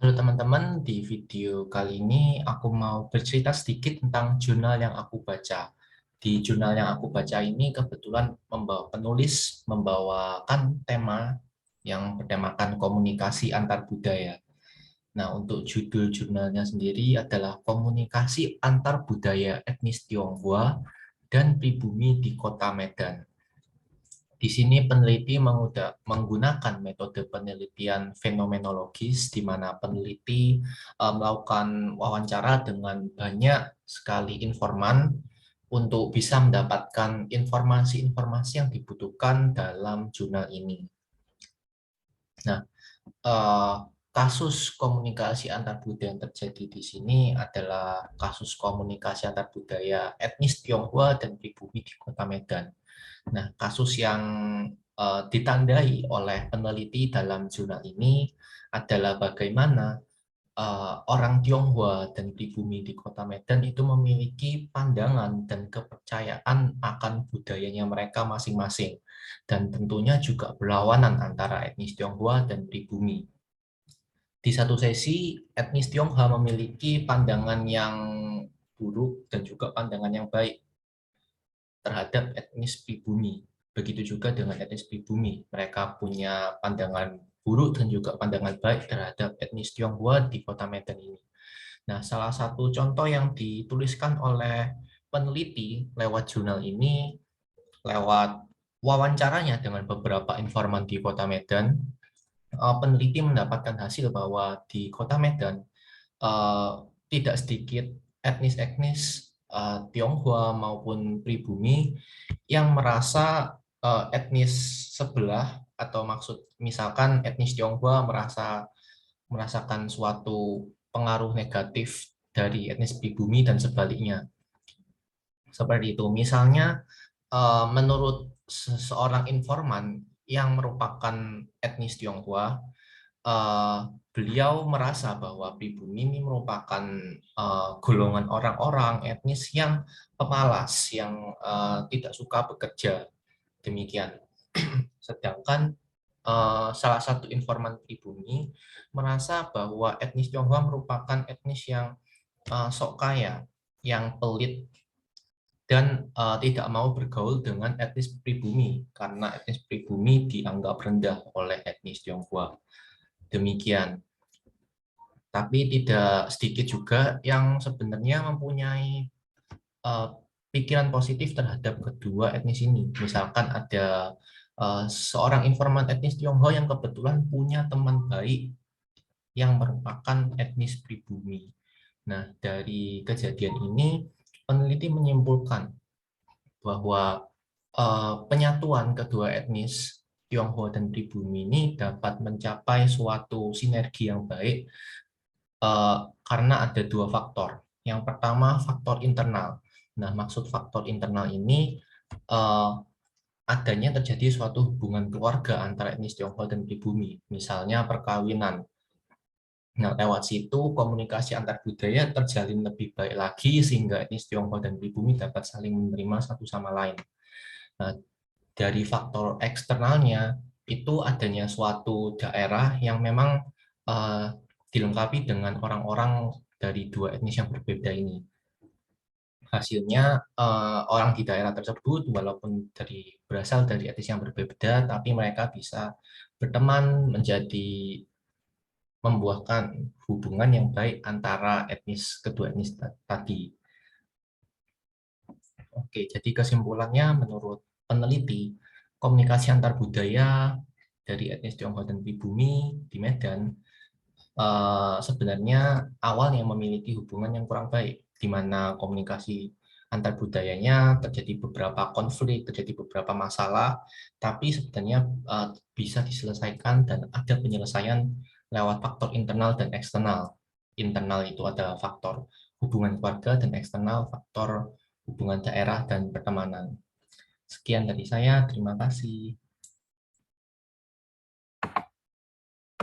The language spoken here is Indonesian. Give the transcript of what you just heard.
Halo teman-teman, di video kali ini aku mau bercerita sedikit tentang jurnal yang aku baca. Di jurnal yang aku baca ini kebetulan penulis membawakan tema yang bertemakan komunikasi antar budaya. Nah, untuk judul jurnalnya sendiri adalah Komunikasi Antar Budaya Etnis Tionghoa dan Pribumi di Kota Medan. Di sini peneliti menggunakan metode penelitian fenomenologis, di mana peneliti melakukan wawancara dengan banyak sekali informan untuk bisa mendapatkan informasi-informasi yang dibutuhkan dalam jurnal ini. Nah, eh, kasus komunikasi antar budaya yang terjadi di sini adalah kasus komunikasi antar budaya etnis Tionghoa dan pribumi di Kota Medan. Nah, kasus yang ditandai oleh peneliti dalam jurnal ini adalah bagaimana orang Tionghoa dan pribumi di Kota Medan itu memiliki pandangan dan kepercayaan akan budayanya mereka masing-masing. Dan tentunya juga berlawanan antara etnis Tionghoa dan pribumi. Di satu sesi, etnis Tionghoa memiliki pandangan yang buruk dan juga pandangan yang baik terhadap etnis pribumi. Begitu juga dengan etnis pribumi. Mereka punya pandangan buruk dan juga pandangan baik terhadap etnis Tionghoa di Kota Medan ini. Nah, salah satu contoh yang dituliskan oleh peneliti lewat jurnal ini, lewat wawancaranya dengan beberapa informan di Kota Medan, peneliti mendapatkan hasil bahwa di Kota Medan eh, tidak sedikit etnis-etnis Tionghoa maupun pribumi yang merasa etnis sebelah, atau maksud misalkan etnis Tionghoa merasakan suatu pengaruh negatif dari etnis pribumi dan sebaliknya. Seperti itu. Misalnya menurut seorang informan yang merupakan etnis Tionghoa, beliau merasa bahwa pribumi ini merupakan golongan orang-orang etnis yang pemalas, yang tidak suka bekerja, demikian. Sedangkan salah satu informan pribumi merasa bahwa etnis Tionghoa merupakan etnis yang sok kaya, yang pelit, dan tidak mau bergaul dengan etnis pribumi karena etnis pribumi dianggap rendah oleh etnis Tionghoa. Demikian. Tapi tidak sedikit juga yang sebenarnya mempunyai pikiran positif terhadap kedua etnis ini. Misalkan ada seorang informan etnis Tionghoa yang kebetulan punya teman baik yang merupakan etnis pribumi. Nah, dari kejadian ini, peneliti menyimpulkan bahwa penyatuan kedua etnis Tionghoa dan pribumi ini dapat mencapai suatu sinergi yang baik karena ada dua faktor. Yang pertama, faktor internal. Nah, maksud faktor internal ini adanya terjadi suatu hubungan keluarga antara etnis Tionghoa dan pribumi, misalnya perkawinan. Nah, lewat situ komunikasi antar budaya terjalin lebih baik lagi sehingga etnis Tionghoa dan pribumi dapat saling menerima satu sama lain. Nah, dari faktor eksternalnya itu adanya suatu daerah yang memang dilengkapi dengan orang-orang dari dua etnis yang berbeda ini. Hasilnya orang di daerah tersebut walaupun berasal dari etnis yang berbeda, tapi mereka bisa berteman, membuahkan hubungan yang baik antara kedua etnis tadi. Oke, jadi kesimpulannya menurut peneliti, komunikasi antar budaya dari etnis Tionghoa dan pribumi di Medan sebenarnya awalnya memiliki hubungan yang kurang baik, di mana komunikasi antar budayanya terjadi beberapa konflik, terjadi beberapa masalah, tapi sebenarnya bisa diselesaikan dan ada penyelesaian lewat faktor internal dan eksternal. Internal itu ada faktor hubungan keluarga, dan eksternal faktor hubungan daerah dan pertemanan. Sekian dari saya, terima kasih.